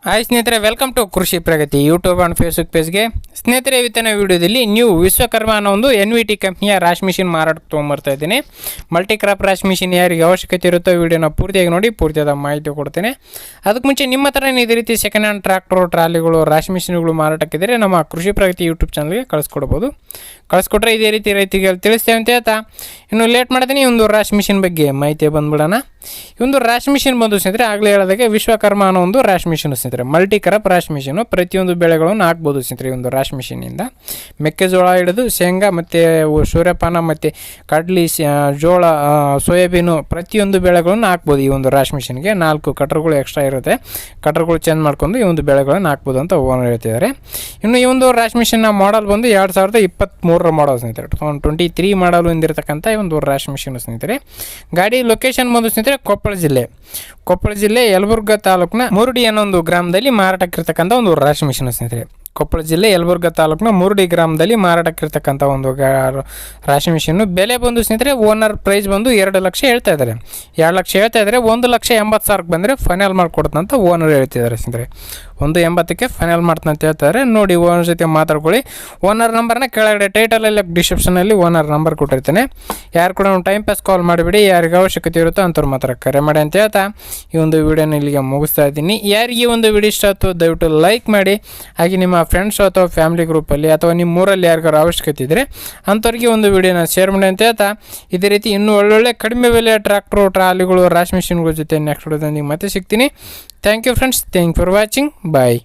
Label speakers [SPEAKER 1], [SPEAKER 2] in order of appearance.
[SPEAKER 1] Hi ಸ್ನೇಹಿತರೆ, welcome to ಕೃಷಿ ಪ್ರಗತಿ YouTube and Facebook ಪೇಜ್ಗೆ. ಸ್ನೇಹಿತರೆ, ಇವತ್ತಿನ ವಿಡಿಯೋದಲ್ಲಿ ನೀವು ವಿಶ್ವಕರ್ಮ ಅನ್ನೋ ಒಂದು NVT ಕಂಪ್ನಿಯ ರಾಶ್ ಮಿಷಿನ್ ಮಾರಾಟಕ್ಕೆ ತೊಗೊಂಬರ್ತಾ ಇದ್ದೀನಿ. ಮಲ್ಟಿ ಕ್ರಾಪ್ ರಾಶ್ ಮಿಷಿನ್ ಯಾರಿಗೆ ಅವಶ್ಯಕತೆ ಇರುತ್ತೋ ವಿಡಿಯೋನ ಪೂರ್ತಿಯಾಗಿ ನೋಡಿ, ಪೂರ್ತಿಯಾದ ಮಾಹಿತಿ ಕೊಡ್ತೇನೆ. ಅದಕ್ಕೆ ಮುಂಚೆ ನಿಮ್ಮ ಹತ್ರ ಇದೇ ರೀತಿ ಸೆಕೆಂಡ್ ಹ್ಯಾಂಡ್ ಟ್ರ್ಯಾಕ್ಟರ್, ಟ್ರಾಲಿಗಳು, ರಾಶ್ ಮಿಷಿನ್ಗಳು ಮಾರಾಟಕ್ಕಿದ್ದರೆ ನಮ್ಮ ಕೃಷಿ ಪ್ರಗತಿ ಯೂಟ್ಯೂಬ್ ಚಾನಲ್ಗೆ ಕಳಿಸ್ಕೊಡ್ಬೋದು. ಕಳಿಸ್ಕೊಟ್ರೆ ಇದೇ ರೀತಿ ರೈತರಿಗೆ ತಿಳಿಸ್ತೇವೆ ಅಂತ ಹೇಳ್ತಾ ಇನ್ನು ಲೇಟ್ ಮಾಡ್ತೀನಿ. ಒಂದು ರಾಶ್ ಮಿಷಿನ್ ಬಗ್ಗೆ ಮಾಹಿತಿ ಬಂದ್ಬಿಡೋಣ. ಈ ಒಂದು ರಾಶ್ ಮಿಷಿನ್ ಬಂದು ಸ್ನೇಹಿತರೆ, ಆಗಲೇ ಹೇಳೋದಕ್ಕೆ ವಿಶ್ವಕರ್ಮ ಅನ್ನೋ ಒಂದು ರಾಶ್ ಮಿಷಿನ್ ಸ್ನೇಹಿತರೆ, ಮಲ್ಟಿ ಕ್ರಾಪ್ ರಾಶ್ ಮಿಷಿನು. ಪ್ರತಿಯೊಂದು ಬೆಳೆಗಳನ್ನು ಹಾಕ್ಬೋದು ಸ್ನೇಹಿತರೆ ಈ ಒಂದು ರಾಶ್ ಮಿಷಿನಿಂದ. ಮೆಕ್ಕೆಜೋಳ ಹಿಡಿದು ಶೇಂಗಾ ಮತ್ತು ಸೂರ್ಯಪಾನ ಮತ್ತು ಕಡ್ಲಿ, ಜೋಳ, ಸೋಯಾಬೀನು ಪ್ರತಿಯೊಂದು ಬೆಳೆಗಳನ್ನು ಹಾಕ್ಬೋದು ಈ ಒಂದು ರಾಶ್ ಮಿಷಿನ್ಗೆ. 4 ಕಟ್ರ್ಗಳು ಎಕ್ಸ್ಟ್ರಾ ಇರುತ್ತೆ. ಕಟ್ರ್ಗಳು ಚೇಂಜ್ ಮಾಡ್ಕೊಂಡು ಈ ಒಂದು ಬೆಳೆಗಳನ್ನು ಹಾಕ್ಬೋದು ಅಂತ ಓನರ್ ಹೇಳ್ತಿದ್ದಾರೆ. ಇನ್ನು ಈ ಒಂದು ರಾಶ್ ಮಿಷಿನ್ನ ಮಾಡಲ್ ಬಂದು 2023 ಮಾಡಲ್ ಸ್ನೇಹಿತರೆ, 2023 ಮಾಡಲು ಹೊಂದಿರತಕ್ಕಂಥ ಈ ಒಂದು ರಾಶ್ ಮಿಷಿನ್ ಸ್ನೇಹಿತರೆ. ಗಾಡಿ ಲೊಕೇಶನ್ ಬಂದು ಸ್ನೇಹಿತರೆ ಕೊಪ್ಪಳ ಜಿಲ್ಲೆ ಯಲಬುರ್ಗಾ ತಾಲೂಕಿನ ಮೂರುಡಿ ಅನ್ನೋ ಒಂದು ಗ್ರಾಮದಲ್ಲಿ ಮಾರಾಟಕ್ಕಿರ್ತಕ್ಕಂಥ ಒಂದು ರಾಶ್ ಮಿಷಿನ್ ಸ್ನೇಹಿತರೆ. ಕೊಪ್ಪಳ ಜಿಲ್ಲೆ ಯಲಬುರ್ಗಾ ತಾಲೂಕಿನ ಮೂರುಡಿ ಗ್ರಾಮದಲ್ಲಿ ಮಾರಾಟಕ್ಕಿರ್ತಕ್ಕಂಥ ಒಂದು ರಾಶಿ ಮಿಷಿನ್ನು. ಬೆಲೆ ಬಂದು ಸ್ನೇಹಿತರೆ, ಓನರ್ ಪ್ರೈಸ್ ಬಂದು 2 ಲಕ್ಷ ಹೇಳ್ತಾ ಇದ್ದಾರೆ. 2 ಲಕ್ಷ ಹೇಳ್ತಾ ಇದ್ದಾರೆ. 1,80,000 ಬಂದರೆ ಫೈನಲ್ ಮಾಡಿಕೊಡ್ತಂತ ಓನರ್ ಹೇಳ್ತಿದ್ದಾರೆ ಸ್ನೇಹಿತರೆ. 1,80,000ಕ್ಕೆ ಫೈನಲ್ ಮಾಡ್ತಂತ ಹೇಳ್ತಾರೆ. ನೋಡಿ, ಓನರ್ ಜೊತೆ ಮಾತಾಡ್ಕೊಳ್ಳಿ. ಓನರ್ ನಂಬರ್ನ ಕೆಳಗಡೆ ಟೈಟಲಲ್ಲಿ ಡಿಸ್ಕ್ರಿಪ್ಷನಲ್ಲಿ ಓನರ್ ನಂಬರ್ ಕೊಟ್ಟಿರ್ತೇನೆ. ಯಾರು ಕೂಡ ಟೈಮ್ ಪಾಸ್ ಕಾಲ್ ಮಾಡಿಬಿಡಿ. ಯಾರಿಗೆ ಅವಶ್ಯಕತೆ ಇರುತ್ತೋ ಅಂಥವ್ರು ಮಾತ್ರ ಕರೆ ಮಾಡಿ ಅಂತ ಹೇಳ್ತಾ ಈ ಒಂದು ವಿಡಿಯೋನ ಇಲ್ಲಿಗೆ ಮುಗಿಸ್ತಾ ಇದ್ದೀನಿ. ಯಾರಿಗೆ ಒಂದು ವಿಡಿಯೋ ಇಷ್ಟ ಆಯ್ತು ದಯವಿಟ್ಟು ಲೈಕ್ ಮಾಡಿ. ಹಾಗೆ ನಿಮ್ಮ ಫ್ರೆಂಡ್ಸ್ ಅಥವಾ ಫ್ಯಾಮಿಲಿ ಗ್ರೂಪಲ್ಲಿ ಅಥವಾ ನಿಮ್ಮ ಊರಲ್ಲಿ ಯಾರಿಗಾರು ಅವಶ್ಯಕತೆ ಇದ್ದರೆ ಅಂಥವ್ರಿಗೆ ಒಂದು ವಿಡಿಯೋನ ಶೇರ್ ಮಾಡಿ ಅಂತ ಹೇಳ್ತಾ ಇದೇ ರೀತಿ ಇನ್ನೂ ಒಳ್ಳೊಳ್ಳೆ ಕಡಿಮೆ ಬೆಲೆಯ ಟ್ರ್ಯಾಕ್ಟ್ರು, ಟ್ರಾಲಿಗಳು, ರಾಶ್ ಮಿಷಿನ್ಗಳ ಜೊತೆ ನೆಕ್ಸ್ಟ್ ವಿಡಿಯೋದಲ್ಲಿ ಮತ್ತೆ ಸಿಗ್ತೀನಿ. Thank you friends. Thank for watching. Bye.